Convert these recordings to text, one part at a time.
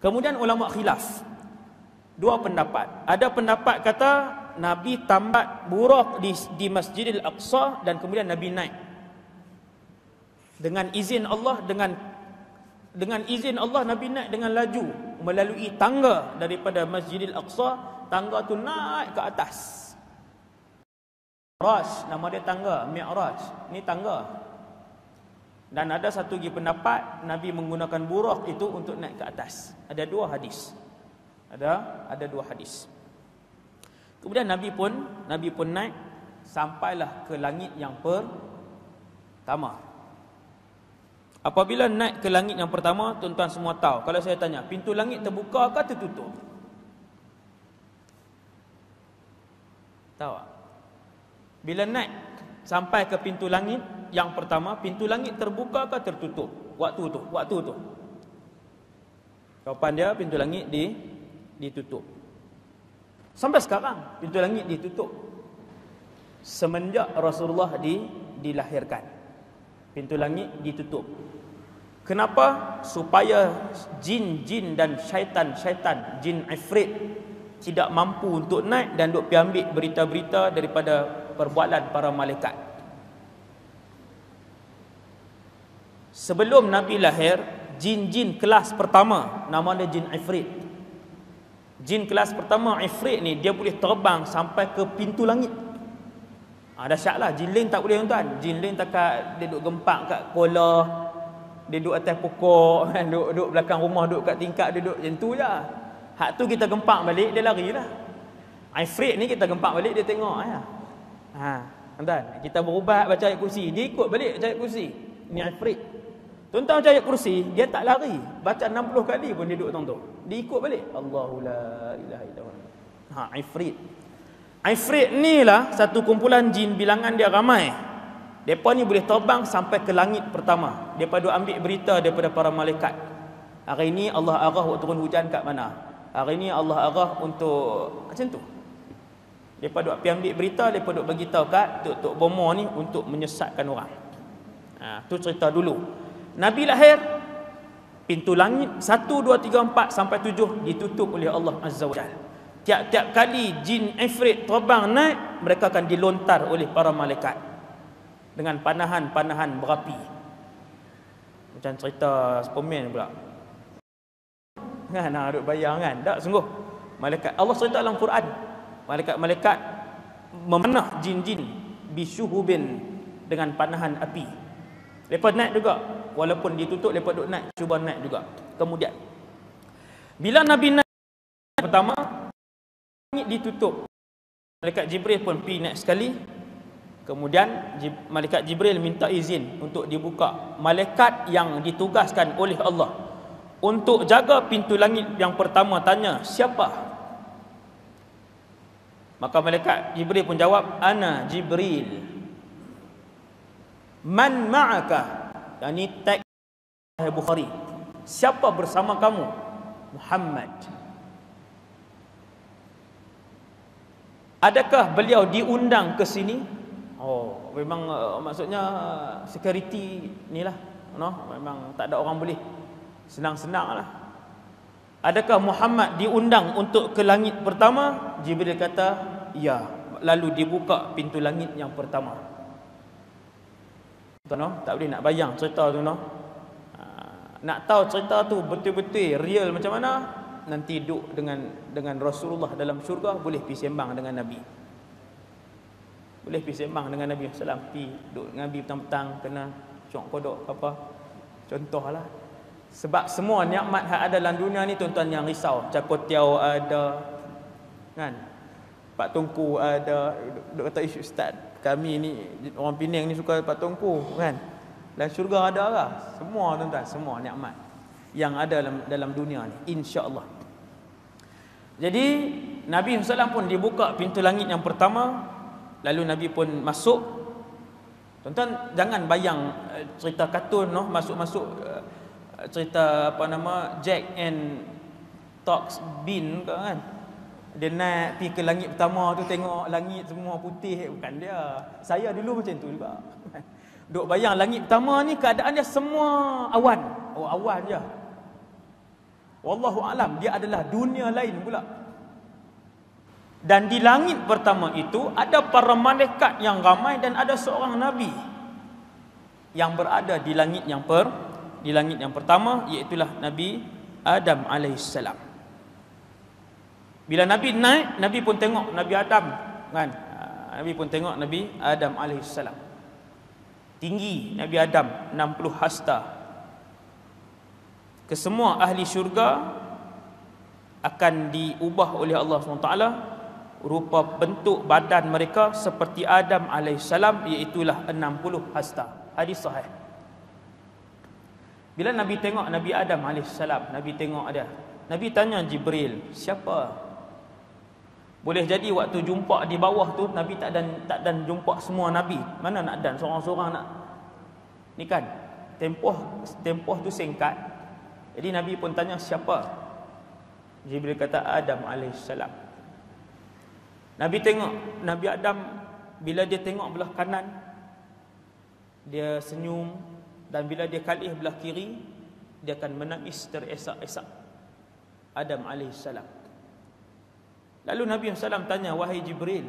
Kemudian ulama khilaf. Dua pendapat. Ada pendapat kata Nabi tambat buraq di Masjidil Aqsa dan kemudian Nabi naik. Dengan izin Allah, dengan izin Allah Nabi naik dengan laju melalui tangga daripada Masjidil Aqsa. Tangga tu naik ke atas. Mi'raj, nama dia tangga, Mi'raj. Ni tangga. Dan ada satu lagi pendapat Nabi menggunakan buraq itu untuk naik ke atas. Ada dua hadis. Ada dua hadis. Kemudian Nabi pun naik sampailah ke langit yang pertama. Apabila naik ke langit yang pertama, tuan-tuan semua tahu. Kalau saya tanya, pintu langit terbuka ke tertutup? Tahu tak? Bila naik sampai ke pintu langit yang pertama, pintu langit terbuka ke tertutup? Waktu tu. Jawapan dia, pintu langit ditutup. Sampai sekarang pintu langit ditutup. Semenjak Rasulullah dilahirkan, pintu langit ditutup. Kenapa? Supaya jin-jin dan syaitan-syaitan, jin ifrit tidak mampu untuk naik dan duk pergi ambil berita-berita daripada perbuatan para malaikat. Sebelum Nabi lahir, jin-jin kelas pertama, nama dia jin ifrit. Jin kelas pertama ifrit ni dia boleh terbang sampai ke pintu langit. Dahsyatlah. Jin lain tak boleh, tuan. Jin lain takat dia duk gempak kat kolah, dia duk atas pokok, duk belakang rumah, duk kat tingkap, dia duk macam tu je. Hak tu kita gempak balik, dia larilah. Ifrit ni kita gempak balik, dia tengok ya. Tuan, kita berubat baca ayat kursi, dia ikut balik baca ayat kursi. Ni ifrit. Tuan-tuan baca ayat kursi, dia tak lari. Baca 60 kali pun dia duduk tonton. Dia ikut balik. Allahu la ilaha illallah. Ifrit. Ifrit ni lah satu kumpulan jin, bilangan dia ramai. Mereka ni boleh terbang sampai ke langit pertama. Mereka duk ambil berita daripada para malaikat. Hari ni Allah arah untuk turun hujan kat mana. Hari ni Allah arah untuk macam tu. Mereka duk pergi ambil berita, mereka duk bagi tahu kat tok-tok bomo ni untuk menyesatkan orang. Tu cerita dulu. Nabi lahir, pintu langit 1, 2, 3, 4 sampai 7 ditutup oleh Allah Azza wa Jalla. Tiap-tiap kali jin ifrit terbang naik, mereka akan dilontar oleh para malaikat dengan panahan-panahan berapi. Macam cerita Superman pula. Kan duk bayang kan? Tak sungguh. Malaikat Allah cerita dalam Quran. Malaikat-malaikat memanah jin-jin bisyuhubin dengan panahan api. Lepas naik juga, walaupun ditutup, lepas duk naik, cuba naik juga. Kemudian bila Nabi naik pertama, langit ditutup. Malaikat Jibril pun pergi naik sekali. Kemudian Malaikat Jibril minta izin untuk dibuka. Malaikat yang ditugaskan oleh Allah untuk jaga pintu langit yang pertama tanya, siapa? Maka Malaikat Jibril pun jawab, ana Jibril. Man ma'aka? Yang ni tag Bukhari. Siapa bersama kamu? Muhammad. Adakah beliau diundang ke sini? Memang maksudnya security ni lah, memang tak ada orang boleh senang-senang lah. Adakah Muhammad diundang untuk ke langit pertama? Jibril kata, ya. Lalu dibuka pintu langit yang pertama. Tak boleh nak bayang cerita tu. Nak tahu cerita tu betul-betul real macam mana, nanti duduk dengan Rasulullah dalam syurga, boleh pergi sembang dengan Nabi. Boleh pergi sembang dengan Nabi SAW. Pergi duduk dengan Nabi petang-petang, kena cok kodok apa. Contohlah. Sebab semua nikmat yang ada dalam dunia ni, tuan-tuan yang risau. Cakotiau ada, kan? Pak Tungku ada. Duk kata, Ustaz, kami ni orang Penang ni suka Pak Tungku, kan? Dalam syurga ada lah. Semua tuan-tuan, semua nikmat yang ada dalam dunia ni, insya-Allah. Jadi Nabi SAW pun dibuka pintu langit yang pertama. Lalu Nabi pun masuk. Tuan-tuan jangan bayang cerita kartun, masuk-masuk cerita apa nama, Jack and Tox Bean ke, kan? Dia naik pergi ke langit pertama tu, tengok langit semua putih. Bukan dia. Saya dulu macam tu juga. Duk bayang langit pertama ni keadaan dia semua awan. Awan je. Wallahu alam, dia adalah dunia lain pula. Dan di langit pertama itu ada para malaikat yang ramai dan ada seorang nabi yang berada di langit yang pertama, iaitulah Nabi Adam alaihissalam. Bila Nabi naik, Nabi pun tengok Nabi Adam, kan? Nabi pun tengok Nabi Adam alaihissalam. Tinggi Nabi Adam 60 hasta. Kesemua ahli syurga akan diubah oleh Allah SWT rupa bentuk badan mereka seperti Adam alaihissalam, iaitulah 60 hasta. Hadis sahih. Bila Nabi tengok Nabi Adam alaihissalam, Nabi tengok dia, Nabi tanya Jibril, siapa? Boleh jadi waktu jumpa di bawah tu Nabi tak dan jumpa semua Nabi. Mana nak dan seorang-seorang nak. Ni kan tempoh tu singkat. Jadi Nabi pun tanya siapa? Jibril kata Adam alaihissalam. Nabi tengok Nabi Adam, bila dia tengok belah kanan dia senyum, dan bila dia kalih belah kiri dia akan menangis teresak-esak. Adam alaihissalam. Lalu Nabi SAW tanya, wahai Jibril,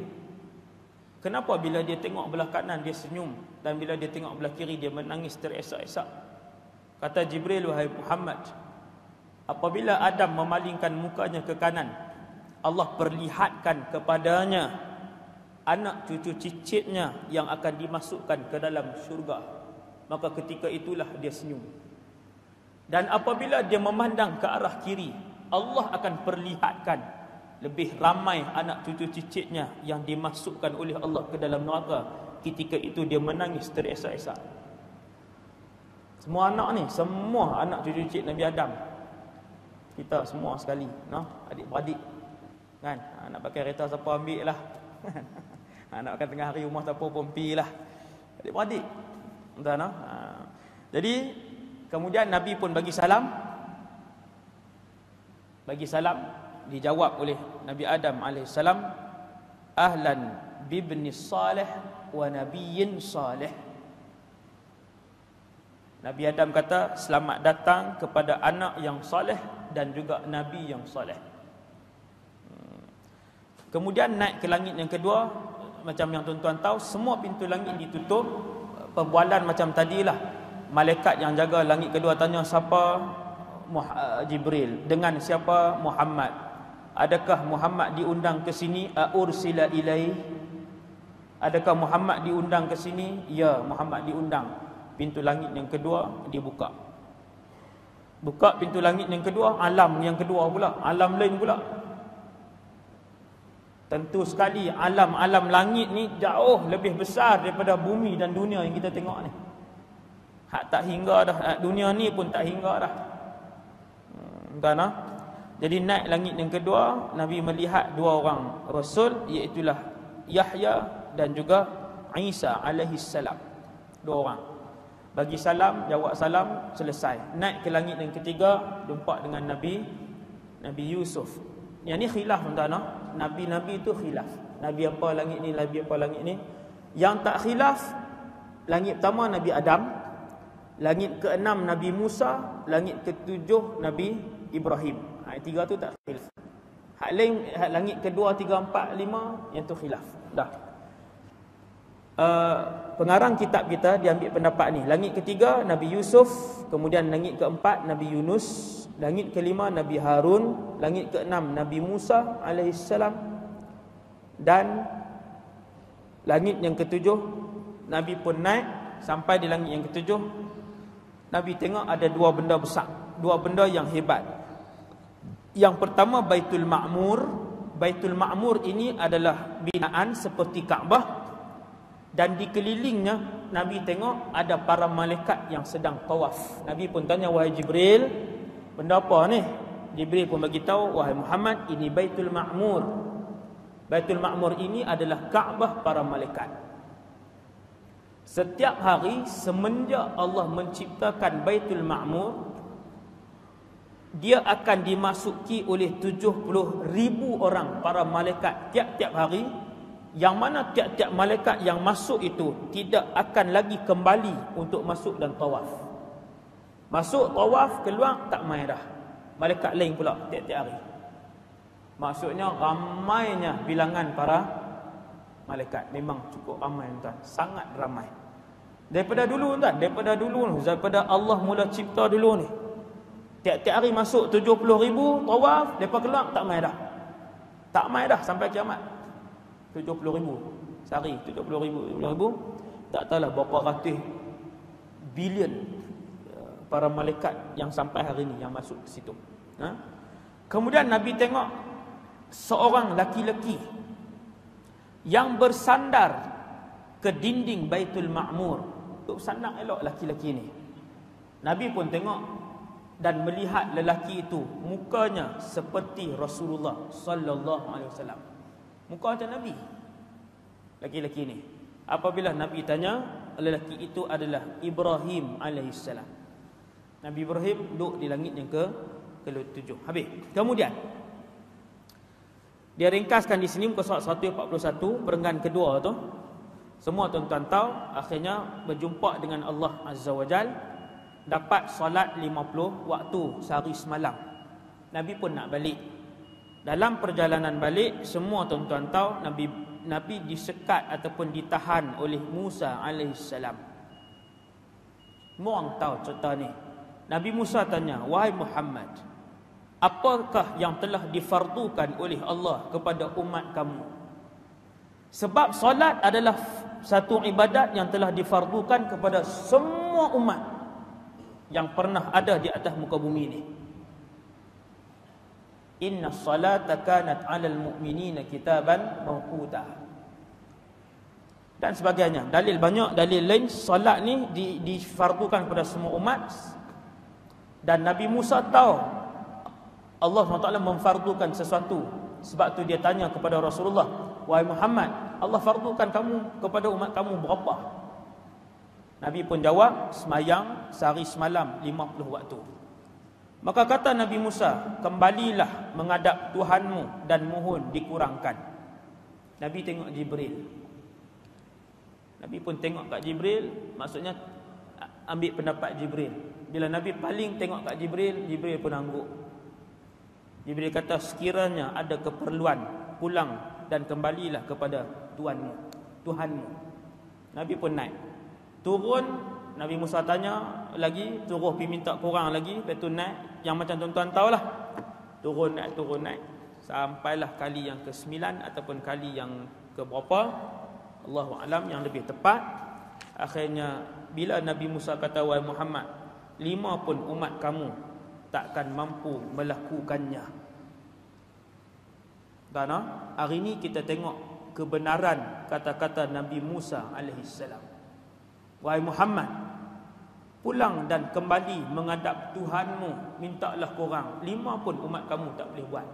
kenapa bila dia tengok belah kanan dia senyum, dan bila dia tengok belah kiri dia menangis teresak-esak? Kata Jibril, wahai Muhammad, apabila Adam memalingkan mukanya ke kanan, Allah perlihatkan kepadanya anak cucu cicitnya yang akan dimasukkan ke dalam syurga. Maka ketika itulah dia senyum. Dan apabila dia memandang ke arah kiri, Allah akan perlihatkan lebih ramai anak cucu cicitnya yang dimasukkan oleh Allah ke dalam neraka. Ketika itu dia menangis teresak-esak. Semua anak ni, semua anak cucu cicit Nabi Adam, kita semua sekali, adik-beradik, kan? Nak pakai kereta siapa ambil lah. Nak pakai tengah hari rumah siapa pun pergi lah. Adik-beradik. Entah. Jadi kemudian Nabi pun bagi salam. Dijawab oleh Nabi Adam alaihissalam, ahlan bibni salih wa nabiyyin salih. Nabi Adam kata, selamat datang kepada anak yang saleh dan juga nabi yang saleh. Kemudian naik ke langit yang kedua, macam yang tuan-tuan tahu, semua pintu langit ditutup. Perbualan macam tadilah. Malaikat yang jaga langit kedua tanya, siapa? Jibril. Dengan siapa? Muhammad. Adakah Muhammad diundang ke sini? Ursila ilaih. Adakah Muhammad diundang ke sini? Ya, Muhammad diundang. Pintu langit yang kedua dibuka. Buka pintu langit yang kedua, alam yang kedua pula, alam lain pula. Tentu sekali alam langit ni jauh lebih besar daripada bumi dan dunia yang kita tengok ni. Hak tak hingga dah, dunia ni pun tak hingga dah. Kan? Jadi naik langit yang kedua, Nabi melihat dua orang Rasul, iaitulah Yahya dan juga Isa alaihissalam. Dua orang. Bagi salam, jawab salam, selesai. Naik ke langit yang ketiga, jumpa dengan Nabi Yusuf. Yang ni khilaf tuan-tuan. Nabi-Nabi itu khilaf. Nabi apa langit ni, Nabi apa langit ni. Yang tak khilaf, langit pertama Nabi Adam, langit ke-6 Nabi Musa, langit ke-7 Nabi Ibrahim. Tiga tu tak khilaf. Hak lain, hak langit kedua, 3, 4, 5, yang tu khilaf. Dah. Pengarang kitab kita dia ambil pendapat ni. Langit ketiga Nabi Yusuf, kemudian langit keempat Nabi Yunus, langit kelima Nabi Harun, langit keenam Nabi Musa alaihissalam, dan langit yang ketujuh Nabi pun naik sampai di langit yang ketujuh. Nabi tengok ada dua benda besar, dua benda yang hebat. Yang pertama Baitul Ma'mur. Baitul Ma'mur ini adalah binaan seperti Kaabah, dan dikelilingnya Nabi tengok ada para malaikat yang sedang tawaf. Nabi pun tanya, wahai Jibril, benda apa ni? Jibril pun bagi tahu, wahai Muhammad, ini Baitul Ma'mur. Baitul Ma'mur ini adalah Kaabah para malaikat. Setiap hari semenjak Allah menciptakan Baitul Ma'mur, dia akan dimasuki oleh 70,000 orang para malaikat tiap-tiap hari, yang mana tiap-tiap malaikat yang masuk itu tidak akan lagi kembali untuk masuk dan tawaf. Masuk tawaf, keluar tak main dah. malaikat lain pula tiap-tiap hari. Maksudnya ramainya bilangan para malaikat. Memang cukup ramai tuan, sangat ramai. Daripada dulu tuan, daripada Allah mula cipta dulu ni, tiap-tiap hari masuk 70,000 tawaf, depa keluar tak mai dah. Tak mai dah sampai kiamat. 70,000 sehari, 70,000. Tak tahulah berapa ratus bilion para malaikat yang sampai hari ni yang masuk ke situ. Kemudian Nabi tengok seorang laki-laki yang bersandar ke dinding Baitul Ma'mur. Bersandar elok laki-laki ni. Nabi pun tengok dan melihat lelaki itu mukanya seperti Rasulullah sallallahu alaihi wasallam. Muka macam Nabi. Laki-laki ni. Apabila Nabi tanya, lelaki itu adalah Ibrahim alaihissalam. Nabi Ibrahim duduk di langit yang ke-7. Habis. Kemudian dia ringkaskan di sini muka surat 141 perenggan kedua tu. Semua tuan-tuan tahu, akhirnya berjumpa dengan Allah Azza wa Jal, dapat solat 50 waktu sehari semalam. Nabi pun nak balik. Dalam perjalanan balik, semua tuan-tuan tahu Nabi disekat ataupun ditahan oleh Musa alaihissalam. Semua orang tahu cerita ni. Nabi Musa tanya, "Wahai Muhammad, apakah yang telah difardukan oleh Allah kepada umat kamu?" Sebab solat adalah satu ibadat yang telah difardukan kepada semua umat yang pernah ada di atas muka bumi ini. Inna salata kanat 'alal mu'minina kitaban mawquta. Dan sebagainya. Dalil banyak, dalil lain solat ni difardukan kepada semua umat. Dan Nabi Musa tahu Allah SWT memfardukan sesuatu. Sebab tu dia tanya kepada Rasulullah, "Wahai Muhammad, Allah fardukan kamu kepada umat kamu berapa?" Nabi pun jawab, "Semayang sehari semalam 50 waktu." Maka kata Nabi Musa, "Kembalilah menghadap Tuhanmu dan mohon dikurangkan." Nabi tengok Jibril. Nabi pun tengok kat Jibril, maksudnya ambil pendapat Jibril. Bila Nabi paling tengok kat Jibril, Jibril pun angguk. Jibril kata, "Sekiranya ada keperluan, pulang dan kembalilah kepada Tuhanmu." Nabi pun naik. Turun, Nabi Musa tanya lagi, suruh pergi minta kurang lagi, lepas tu naik. Yang macam tuan-tuan tahulah. Turun naik. Sampailah kali yang ke-9 ataupun kali yang ke-berapa, Allahu alam yang lebih tepat. Akhirnya bila Nabi Musa kata, "Wahai Muhammad, 5 pun umat kamu takkan mampu melakukannya." Karena hari ini kita tengok kebenaran kata-kata Nabi Musa alaihissalam. "Wahai Muhammad, pulang dan kembali menghadap Tuhanmu, mintalah korang. 5 pun umat kamu tak boleh buat."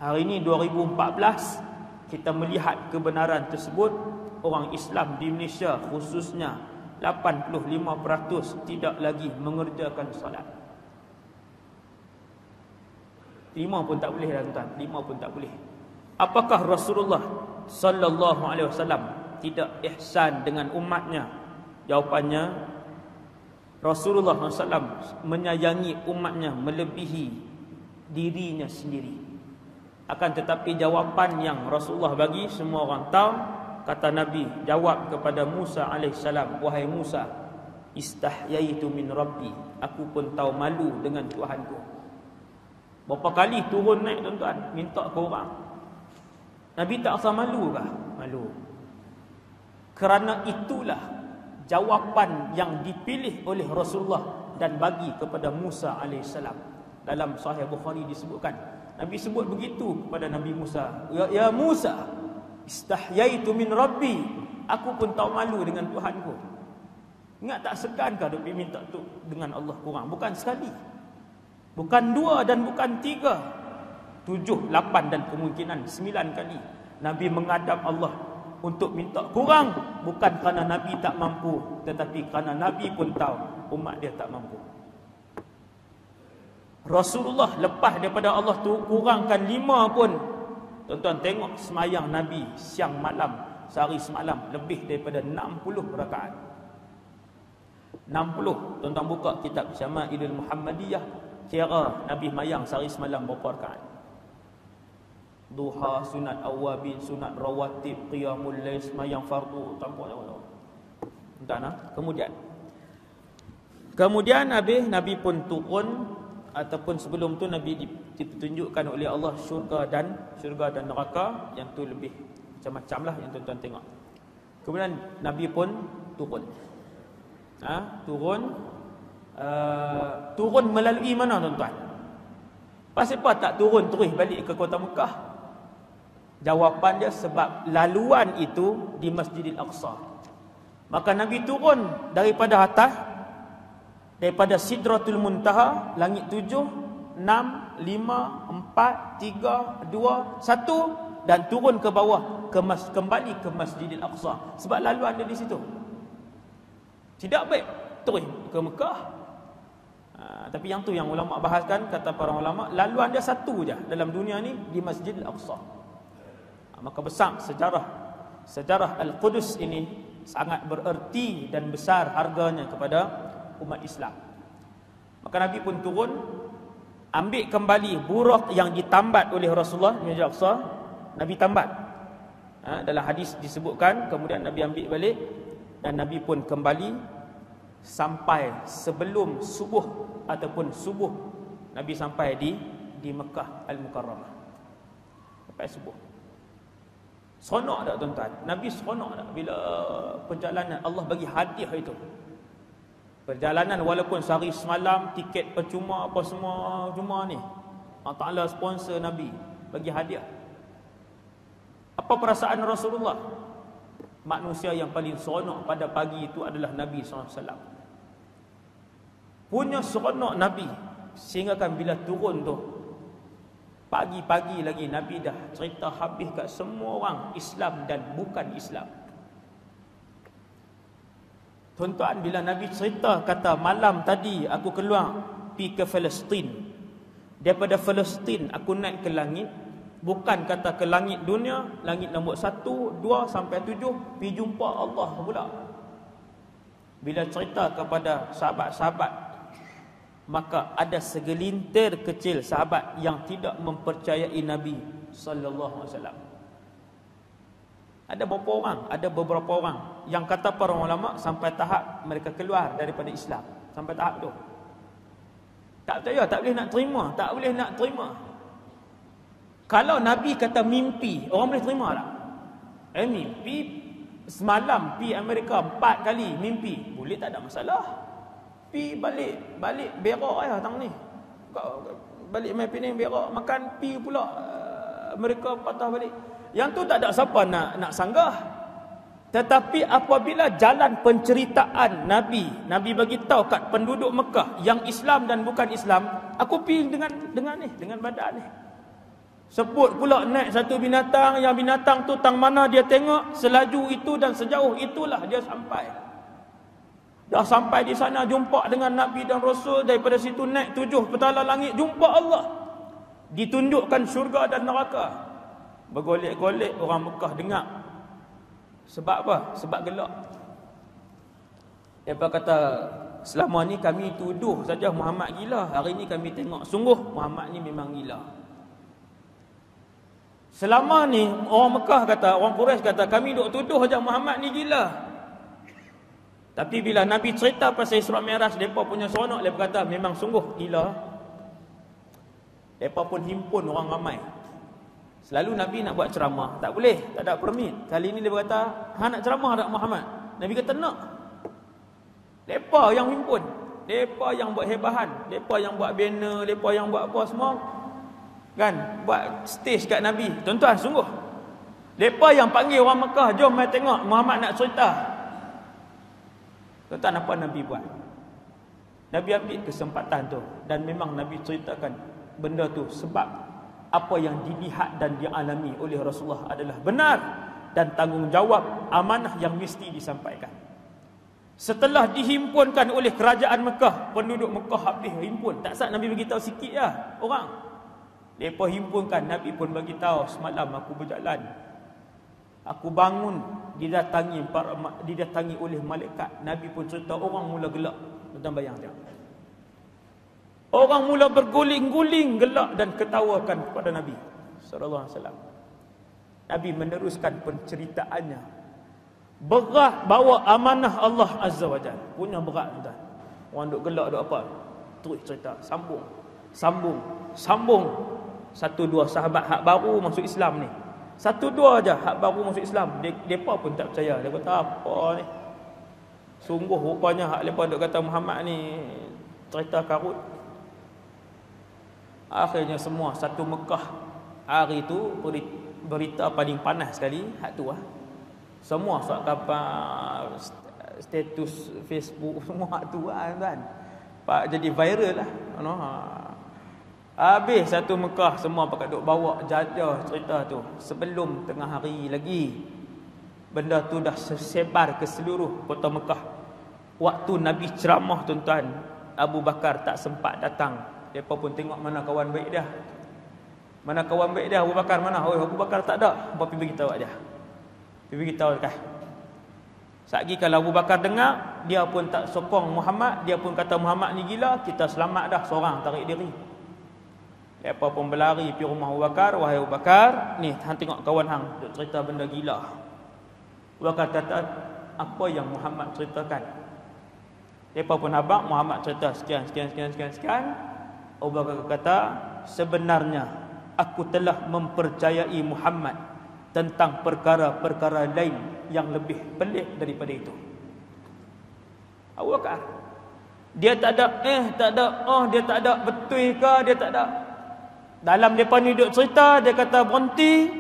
Hari ini 2014, kita melihat kebenaran tersebut. Orang Islam di Malaysia khususnya 85% tidak lagi mengerjakan solat. 5 pun tak boleh tuan-tuan, 5 pun tak boleh. Apakah Rasulullah sallallahu alaihi wasallam tidak ihsan dengan umatnya? Jawapannya, Rasulullah SAW menyayangi umatnya melebihi dirinya sendiri. Akan tetapi jawapan yang Rasulullah bagi, semua orang tahu. Kata Nabi, jawab kepada Musa alaihissalam, "Wahai Musa, istahyaitu min Rabbi." Aku pun tahu malu dengan Tuhanku. Berapa kali turun naik tuan-tuan, minta ke orang. Nabi tak rasa malu kah? Malu. Kerana itulah jawapan yang dipilih oleh Rasulullah dan bagi kepada Musa alaihissalam. Dalam Sahih Bukhari disebutkan, Nabi sebut begitu kepada Nabi Musa, "Ya Musa, istahyaitu min Rabbi." Aku pun tahu malu dengan Tuhanku. Ingat tak, segankah duk minta tu dengan Allah kurang? Bukan sekali, bukan 2 dan bukan 3, 7, 8 dan kemungkinan 9 kali Nabi menghadap Allah untuk minta kurang. Bukan kerana Nabi tak mampu, tetapi kerana Nabi pun tahu umat dia tak mampu. Rasulullah lepas daripada Allah tu kurangkan 5 pun. Tuan-tuan tengok semayang Nabi siang malam, sehari semalam lebih daripada 60 rakaat. 60. Tuan-tuan buka kitab Syama'ilul Muhammadiyah, kira Nabi mayang sehari semalam berapa rakaat. Duha, sunat awabin, sunat rawatib, qiyamul lail, mayang fardu, tanpa apa-apa. Tuan-tuan, Kemudian Nabi pun turun, ataupun sebelum tu Nabi ditunjukkan oleh Allah syurga dan neraka, yang tu lebih macam-macam lah yang tuan-tuan tengok. Kemudian Nabi pun turun. Turun melalui mana tuan-tuan? Pasal apa tak turun terus balik ke kota Mekah? Jawapan dia sebab laluan itu di Masjidil Aqsa. Maka Nabi turun daripada atas, daripada Sidratul Muntaha, langit 7, 6, 5, 4, 3, 2, 1, dan turun ke bawah, kembali ke Masjidil Aqsa. Sebab laluan dia di situ. Tidak baik terus ke Mekah. Tapi yang tu yang ulama bahaskan, kata para ulama, laluan dia satu je dalam dunia ni, di Masjidil Aqsa. Maka besar sejarah Al-Qudus ini sangat bererti dan besar harganya kepada umat Islam. Maka Nabi pun turun, ambil kembali buraq yang ditambat oleh Rasulullah di Masjidil Aqsa. Nabi tambat. Dalam hadis disebutkan, kemudian Nabi ambil balik, dan Nabi pun kembali sampai sebelum subuh, ataupun subuh Nabi sampai di Mekah Al-Mukarramah. Sampai subuh. Seronok tak tuan-tuan? Nabi seronok tak bila perjalanan Allah bagi hadiah itu? Perjalanan walaupun sehari semalam, tiket percuma apa semua cuma ni, Allah Ta'ala sponsor Nabi, bagi hadiah. Apa perasaan Rasulullah? Manusia yang paling seronok pada pagi itu adalah Nabi SAW. Punya seronok Nabi, sehingga kan bila turun tu, pagi-pagi lagi Nabi dah cerita habis kat semua orang, Islam dan bukan Islam. Tuan-tuan, bila Nabi cerita, kata malam tadi aku keluar pergi ke Palestin, daripada Palestin aku naik ke langit, bukan kata ke langit dunia, langit nombor 1, 2 sampai 7, pergi jumpa Allah pula. Bila cerita kepada sahabat-sahabat, maka ada segelintir kecil sahabat yang tidak mempercayai Nabi sallallahu alaihi wasallam. Ada beberapa orang yang kata para ulama sampai tahap mereka keluar daripada Islam. Sampai tahap tu. Tak percaya, tak boleh nak terima. Kalau Nabi kata mimpi, orang boleh terima tak? Mimpi semalam pi Amerika 4 kali mimpi, boleh, tak ada masalah. Pi balik berak tang ni. Balik main Penang berak, makan pi pula mereka patah balik. Yang tu tak ada siapa nak sanggah. Tetapi apabila jalan penceritaan Nabi bagi tahu kat penduduk Mekah yang Islam dan bukan Islam, aku pi dengan badan ni. Sebut pula naik satu binatang, yang binatang tu tang mana dia tengok, selaju itu dan sejauh itulah dia sampai. Dah sampai di sana, jumpa dengan Nabi dan Rasul. Daripada situ naik 7 petala langit, jumpa Allah. Ditunjukkan syurga dan neraka. Bergolek-golek orang Mekah dengar. Sebab apa? Sebab gelak. Dia kata, selama ni kami tuduh saja Muhammad gila. Hari ni kami tengok sungguh Muhammad ni memang gila. Selama ni orang Mekah kata, orang Quraisy kata, kami duk tuduh saja Muhammad ni gila. Tapi bila Nabi cerita pasal Isra Mi'raj, mereka punya seronok, mereka kata memang sungguh gila. Mereka pun himpun orang ramai. Selalu Nabi nak buat ceramah, tak boleh, tak ada permit. Kali ni dia berkata, nak ceramah tak Muhammad? Nabi kata nak. Mereka yang himpun, mereka yang buat hebahan, mereka yang buat banner, mereka yang buat apa semua, kan, buat stage kat Nabi. Tuan-tuan, sungguh mereka yang panggil orang Mekah, jom mai tengok Muhammad nak cerita. Tuan-tuan, apa Nabi buat? Nabi ambil kesempatan tu, dan memang Nabi ceritakan benda tu, sebab apa yang dilihat dan dialami oleh Rasulullah adalah benar, dan tanggungjawab amanah yang mesti disampaikan. Setelah dihimpunkan oleh kerajaan Mekah, penduduk Mekah habis himpun. Tak sah Nabi beritahu sikit lah orang. Mereka himpunkan, Nabi pun beritahu, semalam aku berjalan, aku bangun didatangi oleh malaikat. Nabi pun cerita orang mula gelak. Tuan bayang dia. Orang mula berguling-guling, gelak dan ketawakan kepada Nabi sallallahu alaihi wasallam. Nabi meneruskan penceritaannya. Berat bawa amanah Allah Azza wa Jalla. Punya berat tuan. Orang duk gelak duk apa? Terus cerita, sambung. Satu dua sahabat hak baru masuk Islam ni. Satu dua aja hak baru masuk Islam. Depa pun tak percaya. Dia kata apa ni? Sungguh rupanya hak depa duk kata Muhammad ni cerita karut. Akhirnya semua satu Mekah hari tu berita paling panas sekali hak tu lah. Semua sak kapal status Facebook semua hak tu lah kan. Pak jadi viral lah. Habis satu Mekah semua pakai duk bawa jajah cerita tu. Sebelum tengah hari lagi benda tu dah sebar ke seluruh kota Mekah. Waktu Nabi ceramah tuan-tuan, Abu Bakar tak sempat datang. Depa pun tengok mana kawan baik dia. Mana kawan baik dia? Abu Bakar mana? Oh, Abu Bakar tak ada. Apa pergi beritahu dia? Pergi beritahu dekat. Satgi kalau Abu Bakar dengar, dia pun tak sokong Muhammad, dia pun kata Muhammad ni gila, kita selamat dah, seorang tarik diri. Depa pun berlari pergi rumah Abu Bakar, wahai Abu Bakar, ni hang tengok kawan hang duk cerita benda gila. Abu Bakar kata, apa yang Muhammad ceritakan? Depa pun habaq Muhammad cerita sekian. Abu Bakar kata, sebenarnya aku telah mempercayai Muhammad tentang perkara-perkara lain yang lebih pelik daripada itu. Abu Bakar, dia tak ada dia tak ada, betul ke dia tak ada. Dalam depa ni duk cerita, dia kata berhenti.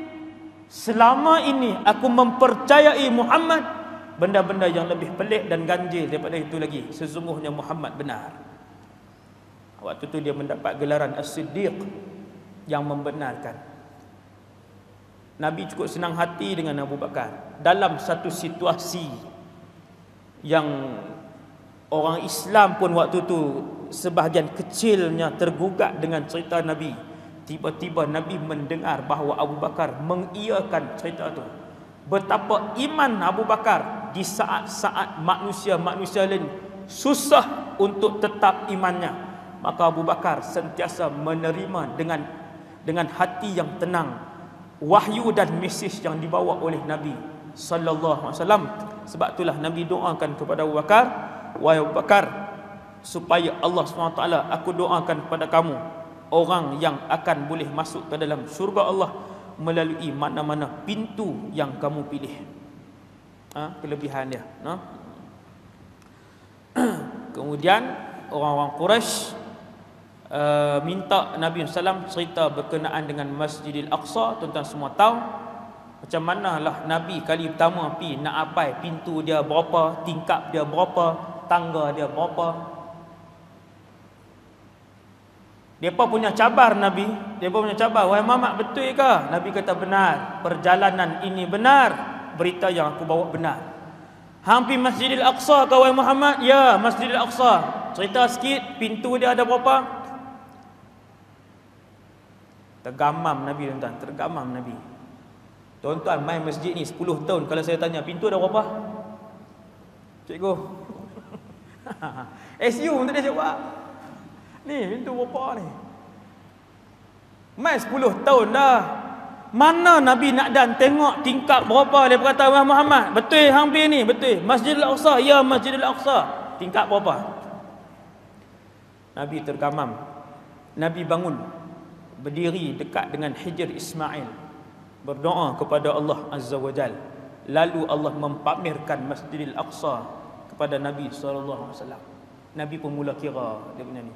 Selama ini aku mempercayai Muhammad benda-benda yang lebih pelik dan ganjil daripada itu lagi. Sesungguhnya Muhammad benar. Waktu tu dia mendapat gelaran As-Siddiq, yang membenarkan. Nabi cukup senang hati dengan Abu Bakar. Dalam satu situasi yang orang Islam pun waktu tu sebahagian kecilnya tergugat dengan cerita Nabi, tiba-tiba Nabi mendengar bahawa Abu Bakar mengiyakan cerita tu. Betapa iman Abu Bakar di saat-saat manusia-manusia lain susah untuk tetap imannya, maka Abu Bakar sentiasa menerima dengan hati yang tenang wahyu dan mesej yang dibawa oleh Nabi sallallahu alaihi wasallam. Sebab itulah Nabi doakan kepada Abu Bakar, wahai Abu Bakar, supaya Allah SWT, aku doakan kepada kamu orang yang akan boleh masuk ke dalam syurga Allah melalui mana-mana pintu yang kamu pilih. Kelebihan dia. Kemudian orang-orang Quraisy minta Nabi SAW cerita berkenaan dengan Masjidil Aqsa. Tuan-tuan semua tahu macam manalah Nabi kali pertama pergi nak apai pintu dia berapa, tingkap dia berapa, tangga dia berapa. Depa punya cabar Nabi, depa punya cabar, wahai Muhammad, betul ke? Nabi kata benar, perjalanan ini benar, berita yang aku bawa benar. Hampir Masjidil Aqsa ke wahai Muhammad? Ya, Masjidil Aqsa. Cerita sikit, pintu dia ada berapa? Tergamam Nabi, tuan-tuan, tergamam Nabi. Tuan-tuan main masjid ni 10 tahun, kalau saya tanya pintu ada berapa? Cikgu SU pun tak ada jawab. Ni pintu berapa ni? Main 10 tahun dah. Mana Nabi nak dan tengok tingkap berapa? Dia berkata, wahai Muhammad, betul hampir ni, betul Masjidil Aqsa. Ya, Masjidil Aqsa. Tingkap berapa? Nabi tergamam. Nabi bangun, berdiri dekat dengan Hijr Ismail, berdoa kepada Allah Azza wa Jal. Lalu Allah mempamerkan Masjidil Aqsa kepada Nabi SAW. Nabi pun mula kira dia punya ni.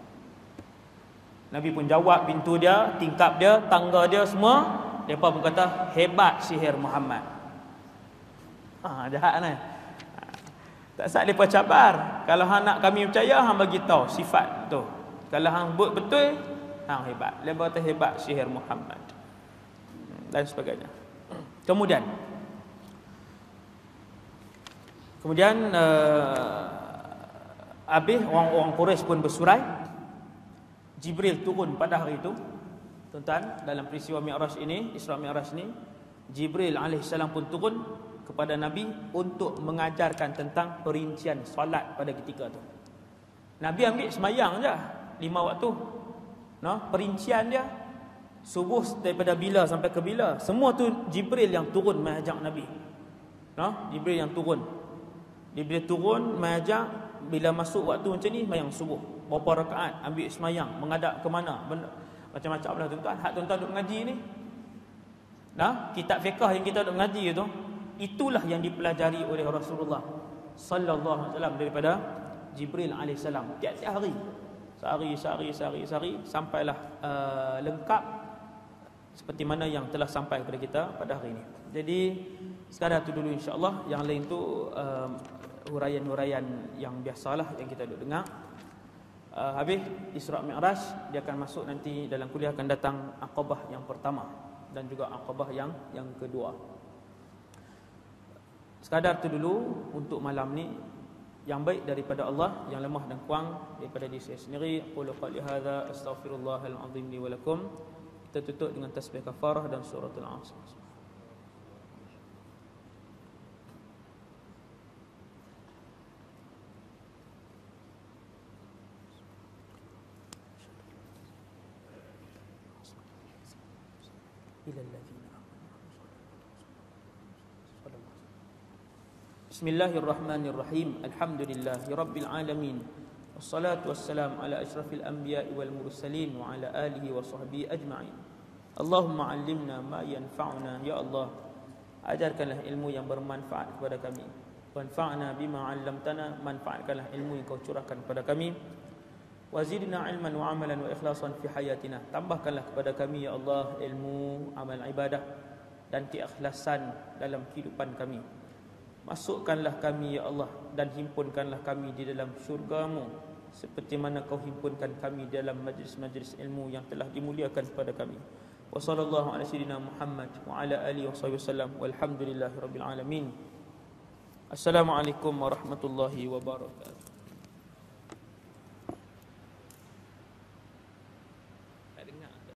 Nabi pun jawab pintu dia, tingkap dia, tangga dia semua. Mereka pun kata, hebat sihir Muhammad. Jahat kan? Tak sat mereka cabar. Kalau hang nak kami percaya, hang bagi tahu sifat tu. Kalau hang buat betul, hang hebat. Mereka kata hebat sihir Muhammad. Dan sebagainya. Kemudian habis orang-orang Quraisy pun bersurai. Jibril turun pada hari itu. Tuan-tuan, dalam peristiwa Mi'raj ini, Isra Mi'raj ini, Jibril alaihissalam pun turun kepada Nabi untuk mengajarkan tentang perincian solat pada ketika tu. Nabi ambil semayang je 5 waktu. Perincian dia subuh daripada bila sampai ke bila, semua tu Jibril yang turun mengajak Nabi. Jibril yang turun. Jibril turun mengajak bila masuk waktu macam ni semayang subuh. Berapa rakaat, ambil semayang, menghadap ke mana, macam-macam lah tuan-tuan. Hak tuan-tuan duk mengaji ni, kitab fiqh yang kita duk mengaji tu, itulah yang dipelajari oleh Rasulullah sallallahu alaihi wasallam daripada Jibril alaihi salam tiap-tiap hari. Sehari sampailah lengkap seperti mana yang telah sampai kepada kita pada hari ini. Jadi sekadar tu dulu insya-Allah, yang lain tu huraian-huraian yang biasalah yang kita duk dengar. Habis Isra Mi'raj, dia akan masuk nanti dalam kuliah akan datang Aqabah yang pertama dan juga Aqabah yang kedua. Sekadar tu dulu untuk malam ni. Yang baik daripada Allah, yang lemah dan kurang daripada diri saya sendiri. Qul qali hadza astaghfirullahal azim li wa lakum. Kita tutup dengan tasbih kafarah dan suratul Asr. Bismillahirrahmanirrahim. Alhamdulillahi rabbil alamin. Wassalatu wassalam ala asyrafil anbiya'i wal mursalin wa ala alihi wa sahbihi ajma'in. Allahumma 'allimna ma yanfa'una, ya Allah, ajarkanlah ilmu yang bermanfaat kepada kami. Wanfa'na bima 'allamtana, manfaatkanlah ilmu yang kau curahkan kepada kami. Wazidna ilman wa amalan wa ikhlasan fi hayatina, tambahkanlah kepada kami ya Allah ilmu, amal ibadah dan keikhlasan dalam kehidupan kami. Masukkanlah kami ya Allah dan himpunkanlah kami di dalam syurga-Mu seperti mana kau himpunkan kami dalam majlis-majlis ilmu yang telah dimuliakan kepada kami. Wa sallallahu ala sayyidina Muhammad wa ala alihi wasallam walhamdulillahi rabbil alamin. Assalamualaikum warahmatullahi wabarakatuh.